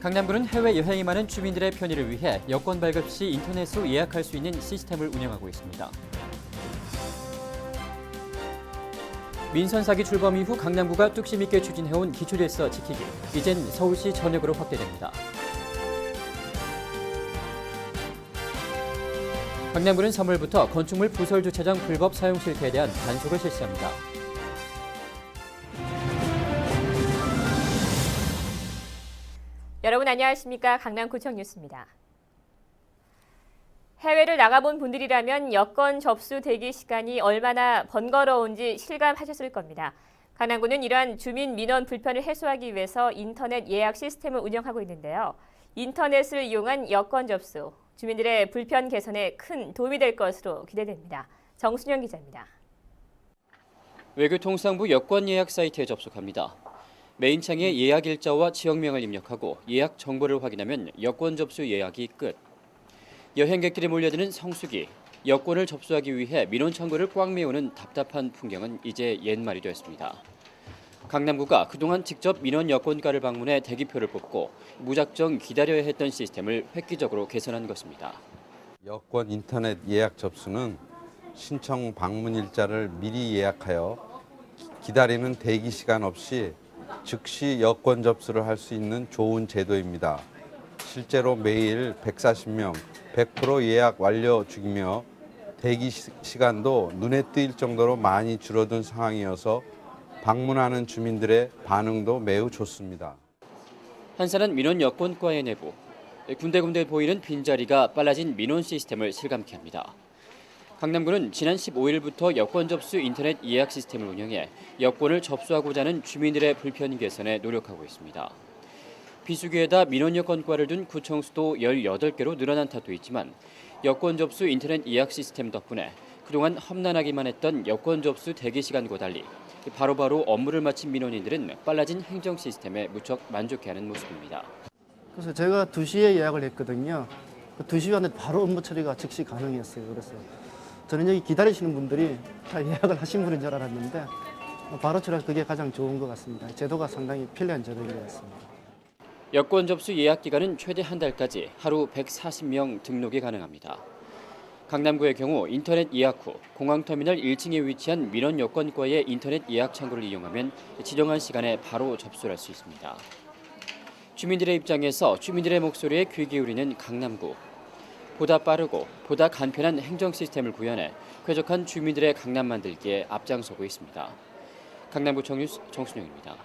강남구는 해외여행이 많은 주민들의 편의를 위해 여권 발급 시 인터넷으로 예약할 수 있는 시스템을 운영하고 있습니다. 민선 사기 출범 이후 강남구가 뚝심 있게 추진해온 기초질서 지키기, 이젠 서울시 전역으로 확대됩니다. 강남구는 3월부터 건축물 부설 주차장 불법 사용 실태에 대한 단속을 실시합니다. 여러분 안녕하십니까? 강남구청 뉴스입니다. 해외를 나가본 분들이라면 여권 접수 대기 시간이 얼마나 번거로운지 실감하셨을 겁니다. 강남구는 이러한 주민 민원 불편을 해소하기 위해서 인터넷 예약 시스템을 운영하고 있는데요. 인터넷을 이용한 여권 접수, 주민들의 불편 개선에 큰 도움이 될 것으로 기대됩니다. 정순영 기자입니다. 외교통상부 여권 예약 사이트에 접속합니다. 메인 창에 예약 일자와 지역명을 입력하고 예약 정보를 확인하면 여권 접수 예약이 끝. 여행객들이 몰려드는 성수기, 여권을 접수하기 위해 민원 창구를 꽉 메우는 답답한 풍경은 이제 옛말이 됐습니다. 강남구가 그동안 직접 민원 여권과를 방문해 대기표를 뽑고 무작정 기다려야 했던 시스템을 획기적으로 개선한 것입니다. 여권 인터넷 예약 접수는 신청 방문 일자를 미리 예약하여 기다리는 대기 시간 없이 즉시 여권 접수를 할 수 있는 좋은 제도입니다. 실제로 매일 140명, 100% 예약 완료 중이며 대기 시간도 눈에 띄일 정도로 많이 줄어든 상황이어서 방문하는 주민들의 반응도 매우 좋습니다. 한산한 민원 여권과의 내부, 군데군데 보이는 빈자리가 빨라진 민원 시스템을 실감케 합니다. 강남구는 지난 15일부터 여권 접수 인터넷 예약 시스템을 운영해 여권을 접수하고자 하는 주민들의 불편 개선에 노력하고 있습니다. 비수기에다 민원 여권과를 둔 구청 수도 18개로 늘어난 탓도 있지만 여권 접수 인터넷 예약 시스템 덕분에 그동안 험난하기만 했던 여권 접수 대기 시간과 달리 바로바로 업무를 마친 민원인들은 빨라진 행정 시스템에 무척 만족해하는 모습입니다. 그래서 제가 2시에 예약을 했거든요. 2시 안에 바로 업무 처리가 즉시 가능했어요. 그래서 저는 여기 기다리시는 분들이 다 예약을 하신 분인 줄 알았는데 바로 처리해서 그게 가장 좋은 것 같습니다. 제도가 상당히 편리한 제도인 것 같습니다. 여권 접수 예약 기간은 최대 한 달까지 하루 140명 등록이 가능합니다. 강남구의 경우 인터넷 예약 후 공항터미널 1층에 위치한 민원 여권과의 인터넷 예약 창구를 이용하면 지정한 시간에 바로 접수를 할 수 있습니다. 주민들의 입장에서 주민들의 목소리에 귀 기울이는 강남구. 보다 빠르고 보다 간편한 행정 시스템을 구현해 쾌적한 주민들의 강남 만들기에 앞장서고 있습니다. 강남구청 뉴스 정순영입니다.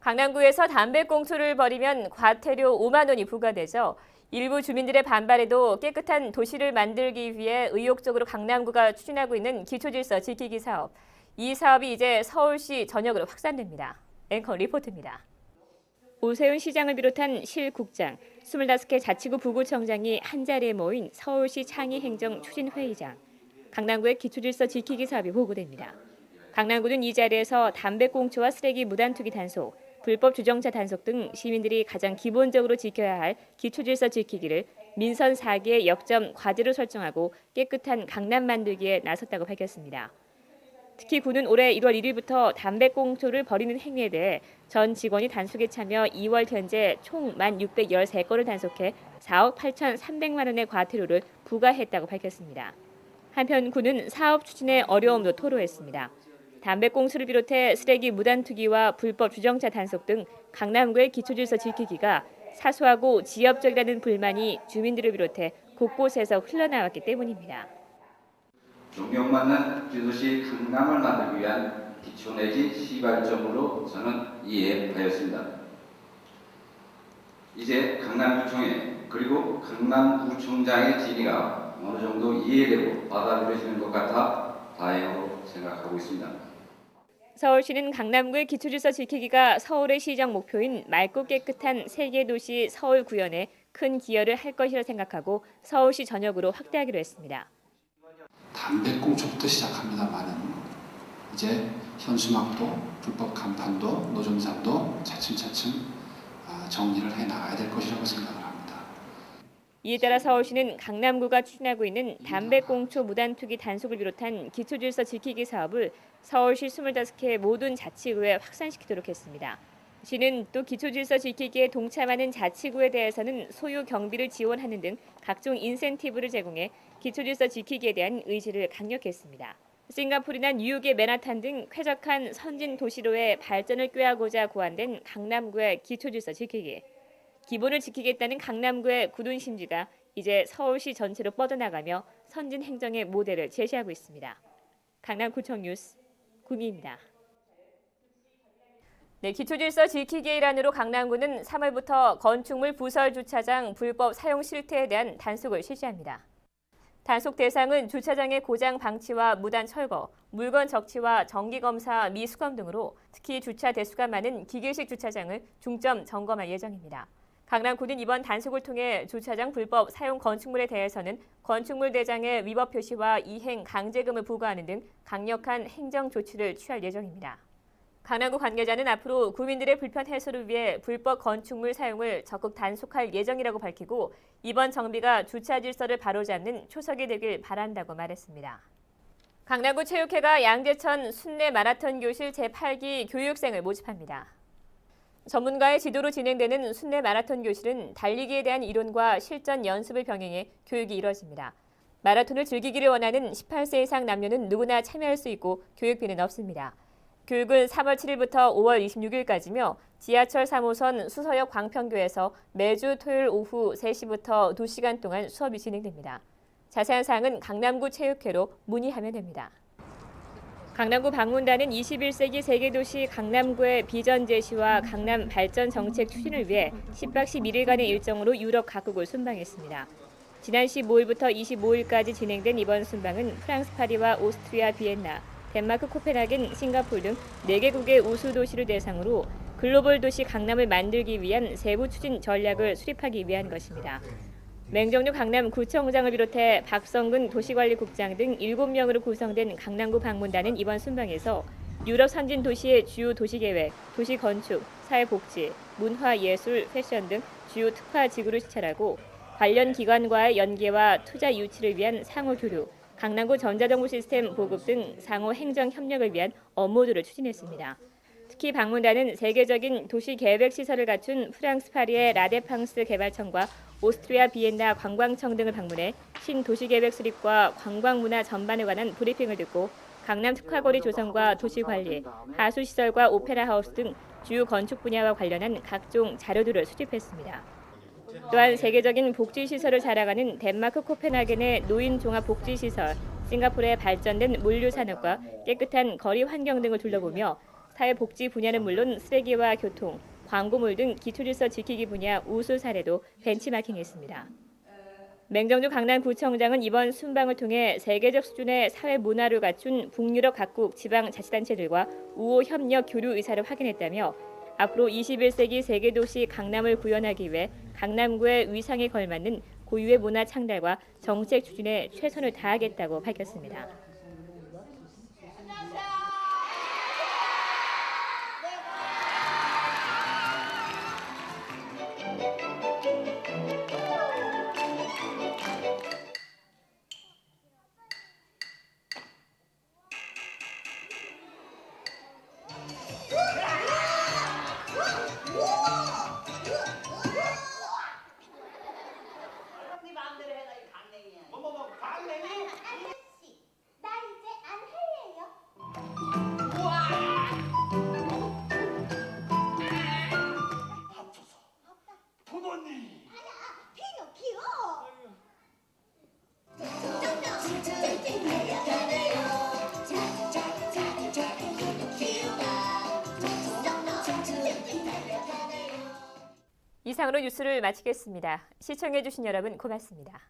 강남구에서 담배꽁초를 버리면 과태료 5만 원이 부과되죠. 일부 주민들의 반발에도 깨끗한 도시를 만들기 위해 의욕적으로 강남구가 추진하고 있는 기초질서 지키기 사업. 이 사업이 이제 서울시 전역으로 확산됩니다. 앵커 리포트입니다. 오세훈 시장을 비롯한 실국장, 25개 자치구 부구청장이 한자리에 모인 서울시 창의행정추진회의장. 강남구의 기초질서 지키기 사업이 보고됩니다. 강남구는 이 자리에서 담배꽁초와 쓰레기 무단투기 단속, 불법 주정차 단속 등 시민들이 가장 기본적으로 지켜야 할 기초질서 지키기를 민선 4개의 역점 과제로 설정하고 깨끗한 강남 만들기에 나섰다고 밝혔습니다. 특히 구는 올해 1월 1일부터 담배꽁초를 버리는 행위에 대해 전 직원이 단속에 참여 2월 현재 총 1,613건을 단속해 4억 8,300만 원의 과태료를 부과했다고 밝혔습니다. 한편 구는 사업 추진에 어려움도 토로했습니다. 담배꽁초를 비롯해 쓰레기 무단투기와 불법 주정차 단속 등 강남구의 기초질서 지키기가 사소하고 지엽적이라는 불만이 주민들을 비롯해 곳곳에서 흘러나왔기 때문입니다. 존경받는 기도시 강남을 만들기 위한 기초 내지 시발점으로 저는 이해하였습니다. 이제 강남구청에 그리고 강남구청장의 지휘가 어느 정도 이해되고 받아들여지는 것 같아 다행으로 생각하고 있습니다. 서울시는 강남구의 기초질서 지키기가 서울의 시정 목표인 맑고 깨끗한 세계 도시 서울 구현에 큰 기여를 할 것이라 생각하고 서울시 전역으로 확대하기로 했습니다. 담배꽁초부터 시작합니다만은 이제 현수막도 불법 간판도 노점상도 차츰차츰 정리를 해 나가야 될 것이라고 생각을 합니다. 이에 따라 서울시는 강남구가 추진하고 있는 담배꽁초 무단 투기 단속을 비롯한 기초질서 지키기 사업을 서울시 25개 모든 자치구에 확산시키도록 했습니다. 시는 또 기초질서 지키기에 동참하는 자치구에 대해서는 소유 경비를 지원하는 등 각종 인센티브를 제공해 기초질서 지키기에 대한 의지를 강력했습니다. 싱가포르나 뉴욕의 맨하탄 등 쾌적한 선진 도시로의 발전을 꾀하고자 고안된 강남구의 기초질서 지키기. 기본을 지키겠다는 강남구의 굳은 심지가 이제 서울시 전체로 뻗어나가며 선진 행정의 모델을 제시하고 있습니다. 강남구청 뉴스 구미입니다. 네, 기초질서 지키기 일환으로 강남구는 3월부터 건축물 부설 주차장 불법 사용 실태에 대한 단속을 실시합니다. 단속 대상은 주차장의 고장 방치와 무단 철거, 물건 적치와 정기 검사 미수검 등으로 특히 주차 대수가 많은 기계식 주차장을 중점 점검할 예정입니다. 강남구는 이번 단속을 통해 주차장 불법 사용 건축물에 대해서는 건축물 대장의 위법 표시와 이행 강제금을 부과하는 등 강력한 행정 조치를 취할 예정입니다. 강남구 관계자는 앞으로 구민들의 불편 해소를 위해 불법 건축물 사용을 적극 단속할 예정이라고 밝히고 이번 정비가 주차 질서를 바로잡는 초석이 되길 바란다고 말했습니다. 강남구 체육회가 양재천 순례 마라톤 교실 제8기 교육생을 모집합니다. 전문가의 지도로 진행되는 순례 마라톤 교실은 달리기에 대한 이론과 실전 연습을 병행해 교육이 이루어집니다. 마라톤을 즐기기를 원하는 18세 이상 남녀는 누구나 참여할 수 있고 교육비는 없습니다. 교육은 3월 7일부터 5월 26일까지며 지하철 3호선 수서역 광평교에서 매주 토요일 오후 3시부터 2시간 동안 수업이 진행됩니다. 자세한 사항은 강남구 체육회로 문의하면 됩니다. 강남구 방문단은 21세기 세계도시 강남구의 비전 제시와 강남 발전 정책 추진을 위해 10박 11일간의 일정으로 유럽 각국을 순방했습니다. 지난 15일부터 25일까지 진행된 이번 순방은 프랑스 파리와 오스트리아 비엔나, 덴마크 코펜하겐, 싱가포르 등 4개국의 우수 도시를 대상으로 글로벌 도시 강남을 만들기 위한 세부 추진 전략을 수립하기 위한 것입니다. 맹정류 강남구청장을 비롯해 박성근 도시관리국장 등 7명으로 구성된 강남구 방문단은 이번 순방에서 유럽 선진 도시의 주요 도시계획, 도시건축, 사회복지, 문화예술, 패션 등 주요 특화 지구를 시찰하고 관련 기관과의 연계와 투자 유치를 위한 상호 교류, 강남구 전자정보 시스템 보급 등 상호 행정 협력을 위한 업무들을 추진했습니다. 특히 방문단은 세계적인 도시계획 시설을 갖춘 프랑스 파리의 라데팡스 개발청과 오스트리아 비엔나 관광청 등을 방문해 신도시계획 수립과 관광문화 전반에 관한 브리핑을 듣고 강남 특화거리 조성과 도시관리, 하수시설과 오페라하우스 등 주요 건축 분야와 관련한 각종 자료들을 수집했습니다. 또한 세계적인 복지시설을 자랑하는 덴마크 코펜하겐의 노인종합복지시설, 싱가포르의 발전된 물류산업과 깨끗한 거리 환경 등을 둘러보며 사회복지 분야는 물론 쓰레기와 교통, 광고물 등 기초질서 지키기 분야 우수 사례도 벤치마킹했습니다. 맹정주 강남구청장은 이번 순방을 통해 세계적 수준의 사회 문화를 갖춘 북유럽 각국 지방자치단체들과 우호 협력 교류 의사를 확인했다며 앞으로 21세기 세계도시 강남을 구현하기 위해 강남구의 위상에 걸맞는 고유의 문화 창달과 정책 추진에 최선을 다하겠다고 밝혔습니다. 이상으로 뉴스를 마치겠습니다. 시청해주신 여러분 고맙습니다.